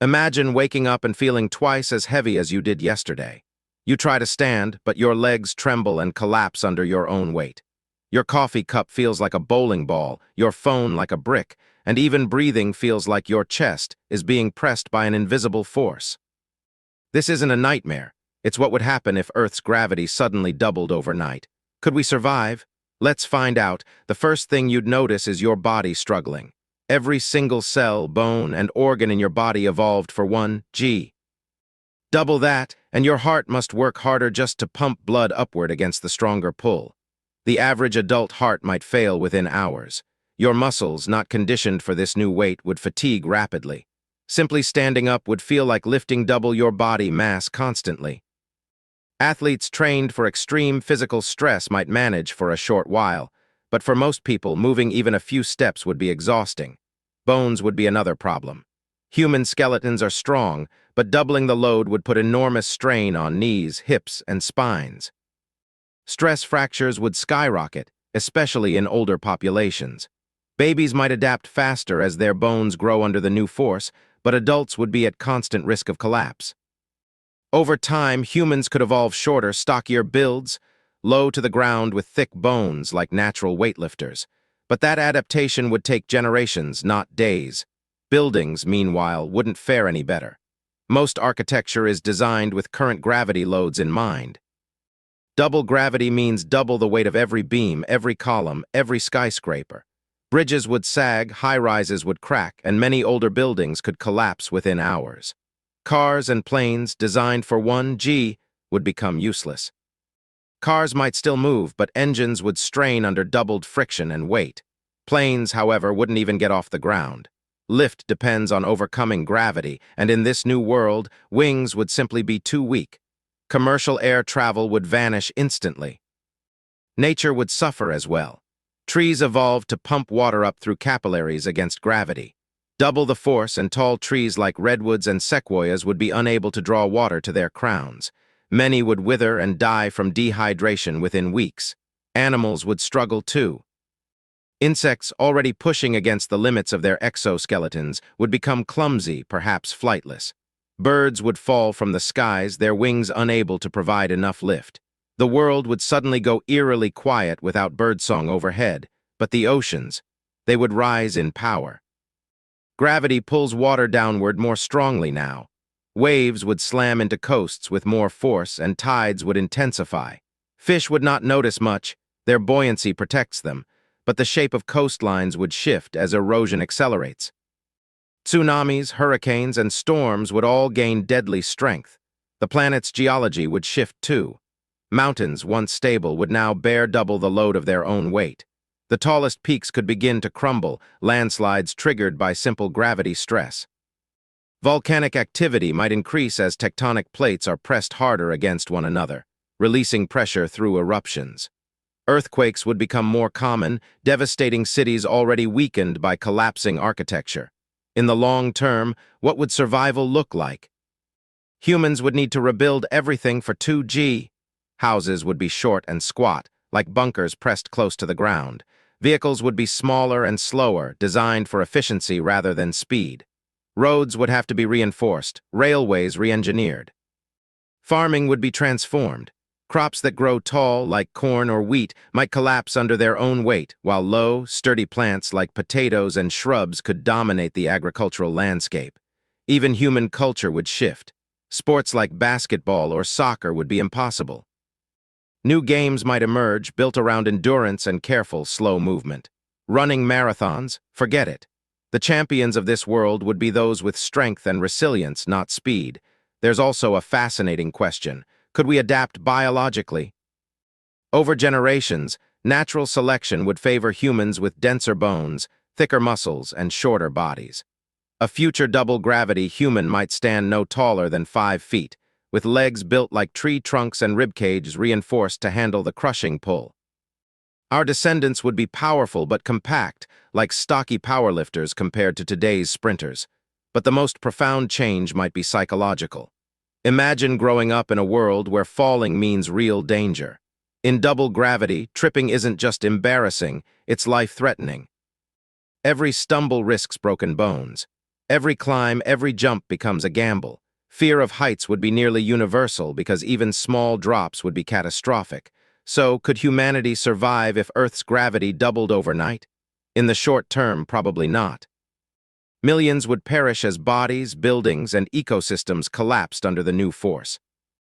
Imagine waking up and feeling twice as heavy as you did yesterday. You try to stand, but your legs tremble and collapse under your own weight. Your coffee cup feels like a bowling ball, your phone like a brick, and even breathing feels like your chest is being pressed by an invisible force. This isn't a nightmare. It's what would happen if Earth's gravity suddenly doubled overnight. Could we survive? Let's find out. The first thing you'd notice is your body struggling. Every single cell, bone, and organ in your body evolved for 1G. Double that, and your heart must work harder just to pump blood upward against the stronger pull. The average adult heart might fail within hours. Your muscles, not conditioned for this new weight, would fatigue rapidly. Simply standing up would feel like lifting double your body mass constantly. Athletes trained for extreme physical stress might manage for a short while, but for most people, moving even a few steps would be exhausting. Bones would be another problem. Human skeletons are strong, but doubling the load would put enormous strain on knees, hips, and spines. Stress fractures would skyrocket, especially in older populations. Babies might adapt faster as their bones grow under the new force, but adults would be at constant risk of collapse. Over time, humans could evolve shorter, stockier builds, low to the ground with thick bones like natural weightlifters. But that adaptation would take generations, not days. Buildings, meanwhile, wouldn't fare any better. Most architecture is designed with current gravity loads in mind. Double gravity means double the weight of every beam, every column, every skyscraper. Bridges would sag, high-rises would crack, and many older buildings could collapse within hours. Cars and planes designed for 1G would become useless. Cars might still move, but engines would strain under doubled friction and weight. Planes, however, wouldn't even get off the ground. Lift depends on overcoming gravity, and in this new world, wings would simply be too weak. Commercial air travel would vanish instantly. Nature would suffer as well. Trees evolved to pump water up through capillaries against gravity. Double the force, and tall trees like redwoods and sequoias would be unable to draw water to their crowns. Many would wither and die from dehydration within weeks. Animals would struggle too. Insects, already pushing against the limits of their exoskeletons, would become clumsy, perhaps flightless. Birds would fall from the skies, their wings unable to provide enough lift. The world would suddenly go eerily quiet without birdsong overhead, but the oceans, they would rise in power. Gravity pulls water downward more strongly now. Waves would slam into coasts with more force, and tides would intensify. Fish would not notice much, their buoyancy protects them, but the shape of coastlines would shift as erosion accelerates. Tsunamis, hurricanes, and storms would all gain deadly strength. The planet's geology would shift too. Mountains, once stable, would now bear double the load of their own weight. The tallest peaks could begin to crumble, landslides triggered by simple gravity stress. Volcanic activity might increase as tectonic plates are pressed harder against one another, releasing pressure through eruptions. Earthquakes would become more common, devastating cities already weakened by collapsing architecture. In the long term, what would survival look like? Humans would need to rebuild everything for 2G. Houses would be short and squat, like bunkers pressed close to the ground. Vehicles would be smaller and slower, designed for efficiency rather than speed. Roads would have to be reinforced, railways re-engineered. Farming would be transformed. Crops that grow tall, like corn or wheat, might collapse under their own weight, while low, sturdy plants like potatoes and shrubs could dominate the agricultural landscape. Even human culture would shift. Sports like basketball or soccer would be impossible. New games might emerge, built around endurance and careful, slow movement. Running marathons? Forget it. The champions of this world would be those with strength and resilience, not speed. There's also a fascinating question. Could we adapt biologically? Over generations, natural selection would favor humans with denser bones, thicker muscles, and shorter bodies. A future double-gravity human might stand no taller than 5 feet, with legs built like tree trunks and ribcages reinforced to handle the crushing pull. Our descendants would be powerful but compact, like stocky powerlifters compared to today's sprinters. But the most profound change might be psychological. Imagine growing up in a world where falling means real danger. In double gravity, tripping isn't just embarrassing, it's life-threatening. Every stumble risks broken bones. Every climb, every jump becomes a gamble. Fear of heights would be nearly universal because even small drops would be catastrophic. So, could humanity survive if Earth's gravity doubled overnight? In the short term, probably not. Millions would perish as bodies, buildings, and ecosystems collapsed under the new force.